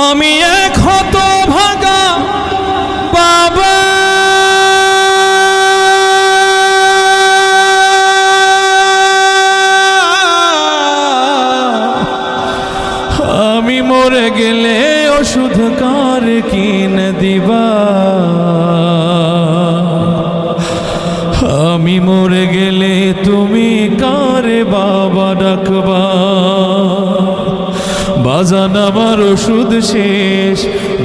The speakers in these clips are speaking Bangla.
আমি এক হতভাগা বাবা, আমি মরে গেলে ওষুধ কার কিনে দিবা, আমি মরে গেলে তুমি কারে বাবা ডাকবা। বাজান আমার ওষুধ শেষ,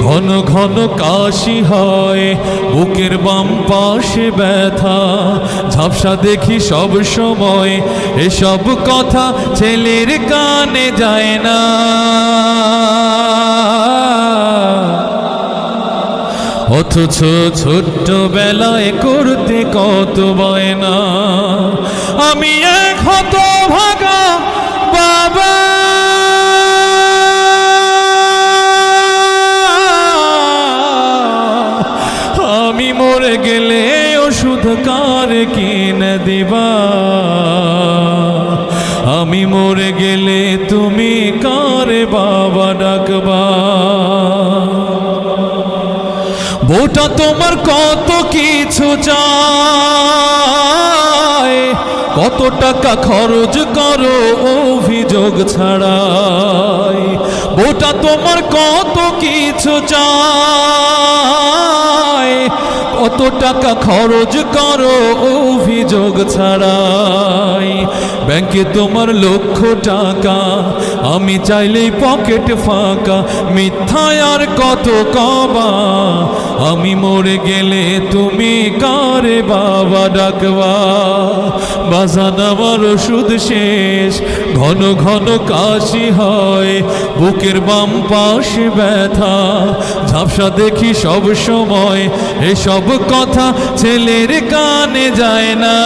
ঘন ঘন কাশি হয়, বুকের বাম পাশে ব্যথা, ঝাপসা দেখি সব সময়, এসব কথা ছেলের কানে যায় না। অথচ ছোট্ট বেলায় করতে কত বায়না। আমি এক হতভাগা বাবা, আমি মরে গেলে ওষুধ কার কিনে দিবা, আমি মরে গেলে তুমি কারে বাবা ডাকবা। বউটা তোমার কত কিছু চায়, কত টাকা খরচ করো অভিযোগ ছাড়াই। বউটা তোমার কত কিছু চায়, কত টাকা খরচ করো অভিযোগ ছাড়াই। ব্যাংকে তোমার লক্ষ টাকা, আমি চাইলেই পকেট ফাঁকা, মিথ্যায় আর কত কবা। আমি মরে গেলে তুমি কারে বাবা ডাকবা। বাজান আমার ওষুধ শেষ, ঘন ঘন কাশি হয়, বুকের বাম পাশে ব্যথা, ঝাপসা দেখি সব সময়, এসব কথা ছেলের কানে যায় না।